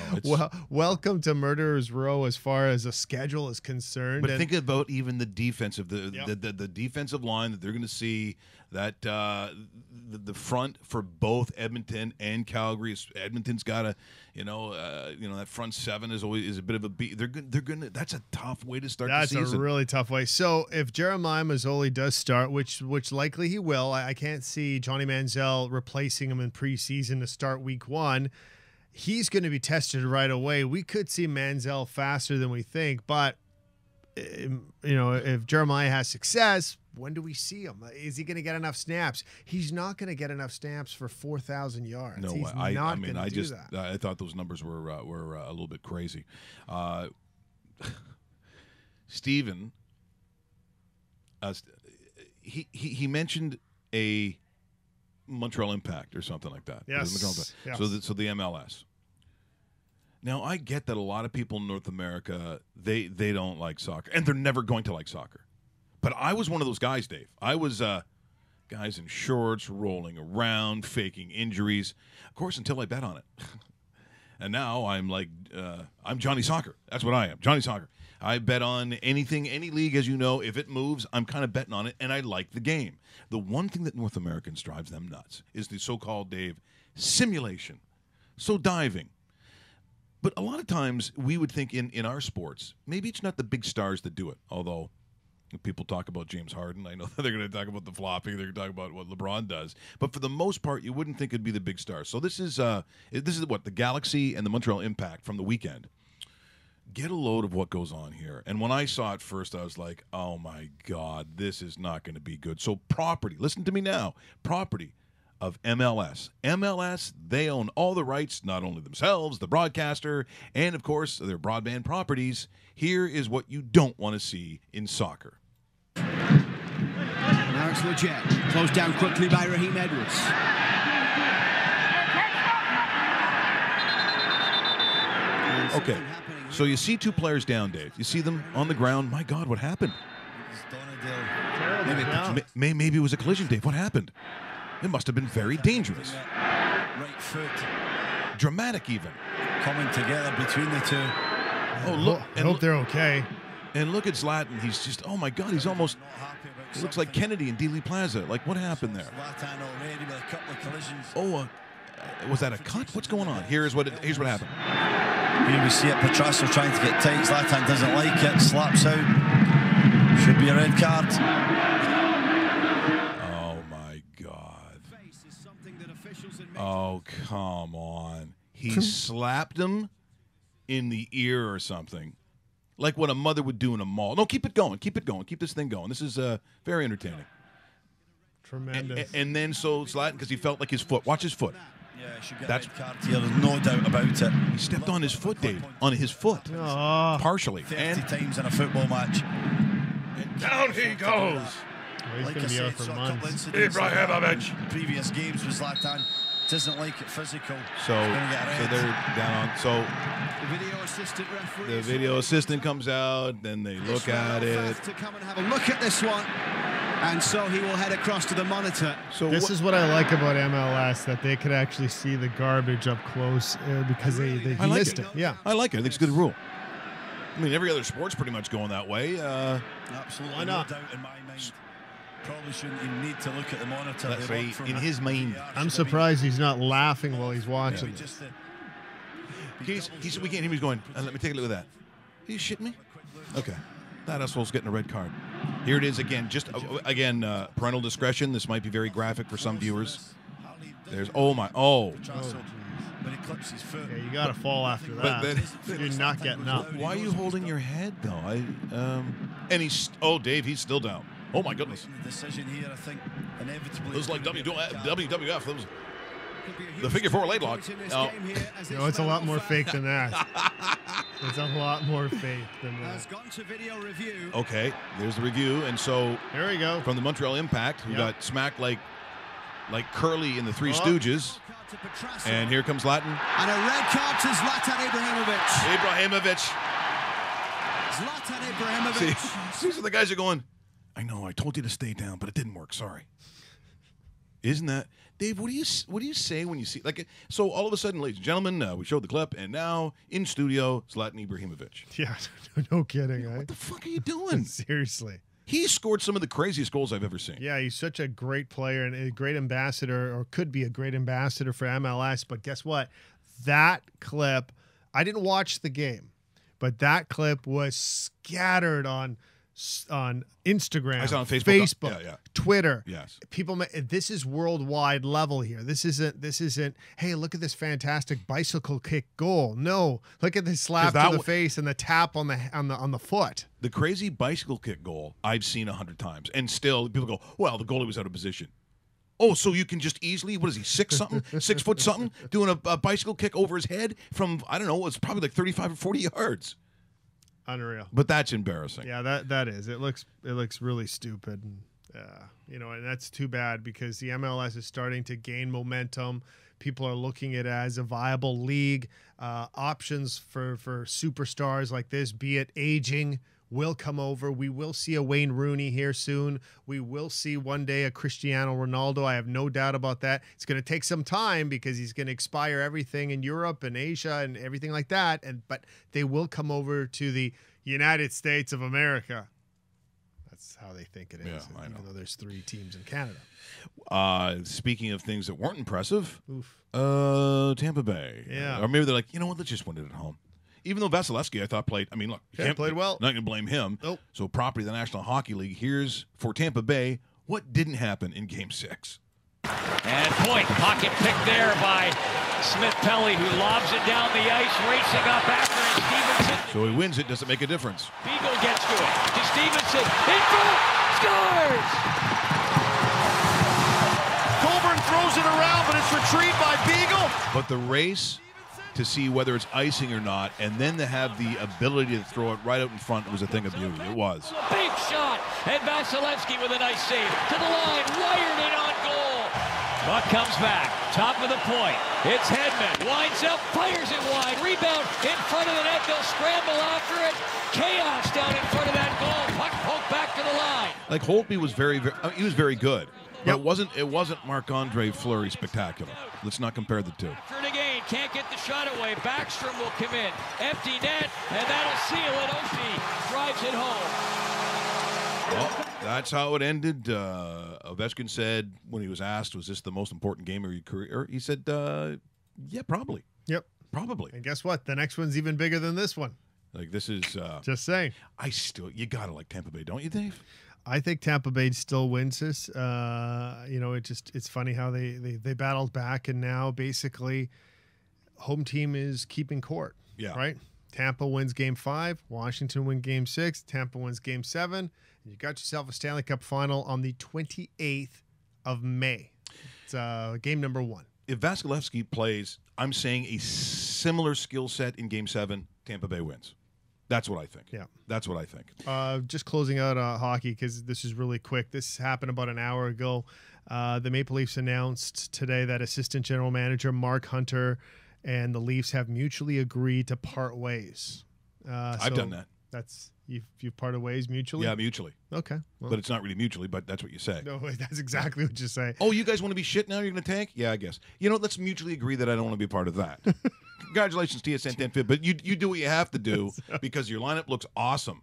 welcome to Murderer's Row as far as a schedule is concerned. But think about even the defensive, the defensive line that they're going to see. That the front for both Edmonton and Calgary. Edmonton's got a, that front 7 is a bit of a beat. They're gonna. That's a tough way to start the season. That's a really tough way. So if Jeremiah Masoli does start, which likely he will, I can't see Johnny Manziel replacing him in preseason to start week 1. He's going to be tested right away. We could see Manziel faster than we think, but if Jeremiah has success, when do we see him? Is he going to get enough snaps? He's not going to get enough snaps for 4,000 yards. No, he's I not going to do that. I thought those numbers were a little bit crazy. Steven, he mentioned a Montreal Impact or something like that. Yes. So the MLS. Now, I get that a lot of people in North America, they don't like soccer, and they're never going to like soccer. But I was one of those guys, Dave. I was guys in shorts, rolling around, faking injuries. Of course, until I bet on it. And now I'm like, I'm Johnny Soccer. That's what I am, Johnny Soccer. I bet on anything, any league, as you know. If it moves, I'm kind of betting on it, and I like the game. The one thing that North Americans drives them nuts is the so-called, Dave, simulation. So diving. But a lot of times we would think in our sports, maybe it's not the big stars that do it, although people talk about James Harden. I know that they're going to talk about the flopping. They're going to talk about what LeBron does. But for the most part, you wouldn't think it'd be the big stars. So this is what the Galaxy and the Montreal Impact from the weekend. Get a load of what goes on here. And when I saw it first, I was like, oh, my God, this is not going to be good. So property, listen to me now, property of MLS. MLS, they own all the rights, not only themselves, the broadcaster, and, of course, their broadband properties. Here is what you don't want to see in soccer. Now it's Leggett. Closed down quickly by Raheem Edwards. Okay, so you see two players down, Dave. You see them on the ground. My God, what happened? Maybe it was a collision, Dave. What happened? It must have been very dangerous. Right foot. Dramatic, even. Coming together between the two. Oh, look. I hope they're okay. And look at Zlatan. He's just, oh my God, he's almost, he looks like Kennedy in Dealey Plaza. Like, what happened there? Zlatan already with a couple of collisions. Oh, was that a cut? What's going on? Here's what happened. Here we see it. Petrasso trying to get tight. Zlatan doesn't like it. Slaps out. Should be a red card. Oh my God. Oh, come on. He slapped him in the ear or something. Like what a mother would do in a mall. No, keep it going. Keep it going. Keep this thing going. This is very entertaining. Tremendous. And then so Zlatan, because he felt like his foot. Watch his foot. Yeah, should get a red card here. There's no doubt about it. He stepped on his foot, Dave. On his foot. Partially. 30 times in a football match. And down he goes. He's Like going I to be out said, for saw a couple months. incidents in previous games with Zlatan. Doesn't like it physical. So they're down on. So the video assistant comes out. Then they look at it. To come and have a look at this one, and so he will head across to the monitor. So this is what I like about MLS, that they could actually see the garbage up close because they missed it. Yeah, I like it. I think it's a good rule. I mean, every other sport's pretty much going that way. Absolutely, why not? No doubt in my mind. Probably shouldn't even need to look at the monitor. That's right. In his mind. I'm surprised he's not laughing while he's watching. We can't hear him. He's going, let me take a look at that. Are you shitting me? Okay. That asshole's getting a red card. Here it is again. Just again, parental discretion. This might be very graphic for some viewers. There's When he clips his foot. Yeah, you got to fall after that. You're not getting up. Why are you holding your head though? And he's Dave, he's still down. Oh my goodness. The decision here, I think, inevitably. It was like WWF. That was the figure four leg lock. No, it's a lot more fake than that. It's a lot more fake than that. Okay, there's the review, and so there we go. From the Montreal Impact, who got smacked like Curly in the Three Stooges. And here comes Zlatan. And a red card to Zlatan Ibrahimovic. Zlatan Ibrahimovic. See, so the guys are going, I know, I told you to stay down, but it didn't work. Sorry. Isn't that, Dave? What do you say when you see So all of a sudden, ladies and gentlemen, we showed the clip, and now in studio, Zlatan Ibrahimovic. Yeah, no kidding. What the fuck are you doing? Seriously. He scored some of the craziest goals I've ever seen. Yeah, he's such a great player and a great ambassador, or could be a great ambassador for MLS. But guess what? That clip, I didn't watch the game, but that clip was scattered on Instagram, I saw on Facebook, Twitter. Yes, people. This is worldwide level here. This isn't. Hey, look at this fantastic bicycle kick goal. No, look at the slap to the face and the tap on the foot. The crazy bicycle kick goal I've seen 100 times, and still people go, "Well, the goalie was out of position." Oh, so you can just easily, what is he, 6 foot something, doing a bicycle kick over his head from, I don't know, it's probably like 35 or 40 yards. Unreal. But that's embarrassing. Yeah, that is. It looks really stupid. And that's too bad because the MLS is starting to gain momentum. People are looking at it as a viable league. Options for superstars like this, be it aging, will come over. We will see a Wayne Rooney here soon. We will see one day a Cristiano Ronaldo. I have no doubt about that. It's going to take some time because he's going to expire everything in Europe and Asia and everything like that. But they will come over to the United States of America. That's how they think it is. Yeah, I know. Even though there's 3 teams in Canada. Speaking of things that weren't impressive, Tampa Bay. Yeah. Or maybe they're like, you know what, let's just win it at home. Even though Vasilevsky, I thought, played, look, played well. Not going to blame him. Nope. So property of the National Hockey League. Here's for Tampa Bay what didn't happen in Game 6. And point, pocket pick there by Smith-Pelly, who lobs it down the ice, racing up after Stevenson. So he wins it, doesn't make a difference. Beagle gets to it, to Stevenson, in front, scores! Colburn throws it around, but it's retrieved by Beagle. But the race to see whether it's icing or not, and then to have the ability to throw it right out in front was a thing of beauty. It was. A big shot, and Vasilevsky with a nice save. To the line, wired in on goal. Buck comes back, top of the point. It's Hedman, winds up, fires it wide, rebound in front of the they'll scramble after it. Chaos down in front of that goal. Puck poked back to the line. Like Holtby was he was very good. But it wasn't Marc-Andre Fleury spectacular. Let's not compare the two. After it again, can't get the shot away. Backstrom will come in. Empty net, and that'll seal it. Oshie drives it home. Well, that's how it ended. Ovechkin said when he was asked, was this the most important game of your career? He said, yeah, probably. Yep. Probably. And guess what? The next one's even bigger than this one. Like, this is... just saying. You got to like Tampa Bay, don't you, Dave? I think Tampa Bay still wins this. It's funny how they battled back, and now basically home team is keeping court. Yeah. Right? Tampa wins game 5, Washington wins game 6, Tampa wins game 7, and you got yourself a Stanley Cup final on the 28th of May. It's game number 1. If Vasilevsky plays, I'm saying a similar skill set in game 7, Tampa Bay wins. That's what I think. Yeah. That's what I think. Just closing out hockey, because this is really quick. This happened about an hour ago. The Maple Leafs announced today that assistant general manager Mark Hunter and the Leafs have mutually agreed to part ways. I've done that. That's you've parted ways mutually? Yeah, mutually. Okay. Well, but it's not really mutually, but that's what you say. no, that's exactly what you say. Oh, you guys want to be shit now? You're going to tank? Yeah, I guess. Let's mutually agree that I don't want to be a part of that. Congratulations to you, Santan, but you do what you have to do because your lineup looks awesome.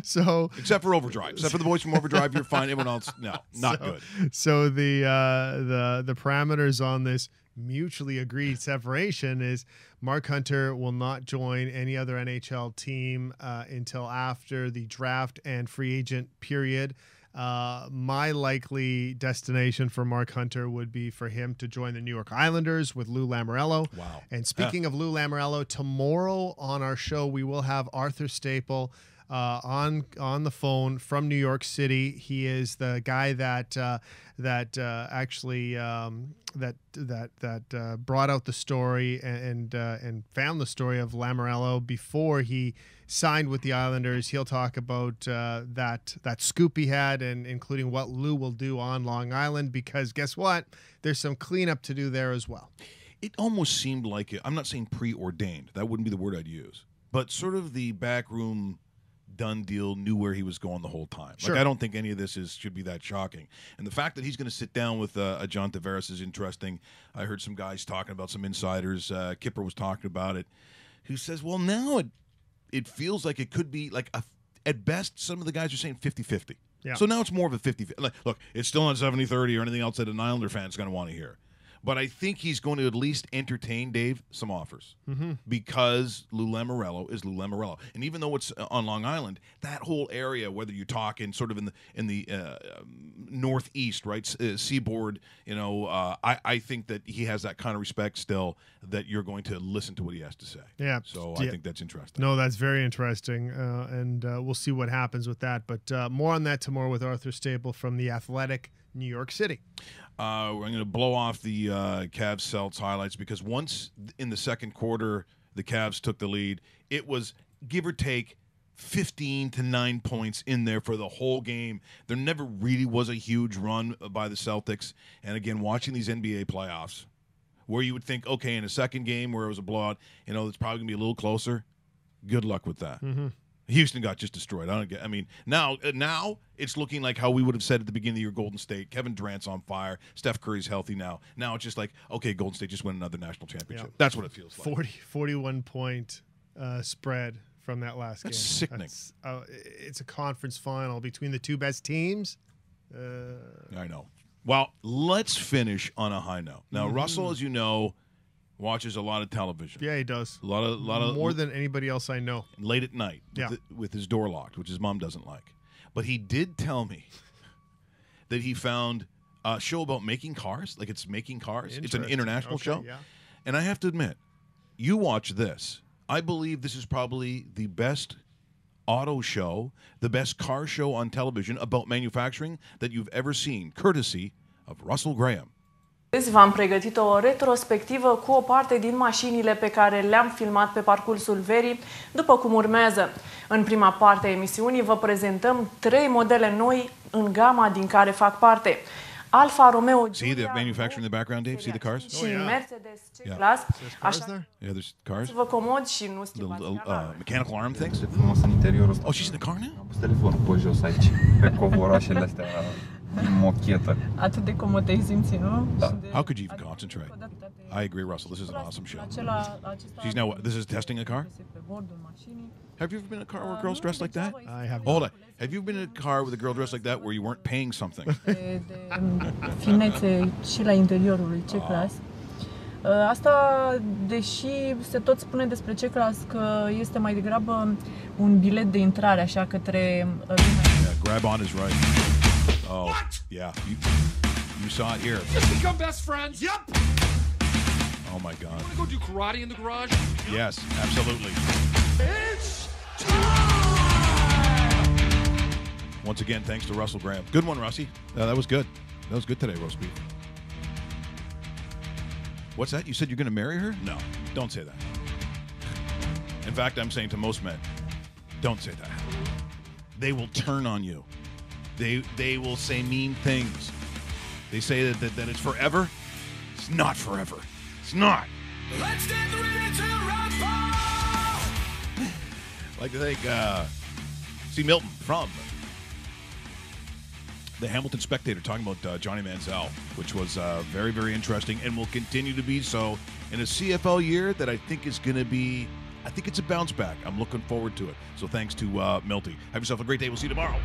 So, except for Overdrive, except for the boys from Overdrive, you're fine. Everyone else, no, not good. So the parameters on this mutually agreed separation is Mark Hunter will not join any other NHL team until after the draft and free agent period. My likely destination for Mark Hunter would be for him to join the New York Islanders with Lou Lamoriello. Wow. And speaking of Lou Lamoriello, tomorrow on our show, we will have Arthur Staple on the phone from New York City. He is the guy that brought out the story and found the story of Lamoriello before he signed with the Islanders. He'll talk about that scoop he had, and including what Lou will do on Long Island, because guess what? There's some cleanup to do there as well. It almost seemed like I'm not saying preordained. That wouldn't be the word I'd use, but sort of the backroom done deal, knew where he was going the whole time. Sure. Like, I don't think any of this should be that shocking. And the fact that he's going to sit down with John Tavares is interesting. I heard some guys talking about, some insiders. Kipper was talking about it, who says, well, now it feels like it could be like at best, some of the guys are saying 50-50. Yeah. So now it's more of a 50-50. Like, look, it's still not 70-30 or anything else that an Islander fan is going to want to hear. But I think he's going to at least entertain, Dave, some offers, because Lou Lamoriello is Lou Lamoriello, and even though it's on Long Island, that whole area, whether you talk in sort of in the northeast, right, seaboard, I think that he has that kind of respect still, that you're going to listen to what he has to say. Yeah. So I think that's interesting. No, that's very interesting, and we'll see what happens with that. But more on that tomorrow with Arthur Staple from The Athletic, New York City. I'm going to blow off the Cavs-Celts highlights, because once in the second quarter the Cavs took the lead, it was give or take 15 to 9 points in there for the whole game. There never really was a huge run by the Celtics. And again, watching these NBA playoffs, where you would think, okay, in a second game where it was a blowout, it's probably going to be a little closer. Good luck with that. Houston got just destroyed. Now it's looking like how we would have said at the beginning of the year, Golden State. Kevin Durant's on fire. Steph Curry's healthy now. Now it's just like, okay, Golden State just won another national championship. That's what it feels like. 41-point spread from that last game. That's sickening. It's a conference final between the two best teams. I know. Well, let's finish on a high note. Now, Russell, as you know, watches a lot of television. Yeah, he does. A lot of more than anybody else I know. Late at night, with his door locked, which his mom doesn't like. But he did tell me that he found a show about making cars. Like, it's making cars. It's an international show. Yeah. And I have to admit, you watch this. I believe this is probably the best auto show, the best car show on television about manufacturing that you've ever seen, courtesy of Russell Graham. V-am pregătit o retrospectivă cu o parte din mașinile pe care le-am filmat pe parcursul verii, după cum urmează. În prima parte a emisiunii vă prezentăm 3 modele noi în gama din care fac parte. Alfa Romeo See the manufacturer in the background, Dave? See the cars? și Mercedes C-Class. Yeah, there's cars. Vă comod și nu The stimați. mechanical arm things? Oh, she's in the car now? Telefonul pe jos aici, pe covorașele astea din mochetă. Atât de comod te-ai simțit, nu? How could you even concentrate? I agree, Russell. This is an awesome show. She's now what? This is testing a car? Have you ever been in a car where a girl's dressed like that? I have. Hold on. Have you been in a car with a girl dressed like that where you weren't paying something? Finețe și la interiorul lui C-Class. Asta, deși se tot spune despre C-Class că este mai degrabă un bilet de intrare așa către lumea. Yeah, grab on is right. Oh, yeah. You saw it here. Just become best friends. Yep. Oh my God. Want to go do karate in the garage? Yes, absolutely. It's time! Once again, thanks to Russell Graham. Good one, Russie. That was good. That was good today, roast beef. What's that? You said you're going to marry her? No, don't say that. In fact, I'm saying to most men, don't say that. They will turn on you. They will say mean things. They say that it's forever. It's not forever. It's not. Let's get ready to rumble! I'd like to thank C. Milton from the Hamilton Spectator talking about Johnny Manziel, which was very, very interesting and will continue to be so in a CFL year that I think is going to be, I think it's a bounce back. I'm looking forward to it. So thanks to Milty. Have yourself a great day. We'll see you tomorrow.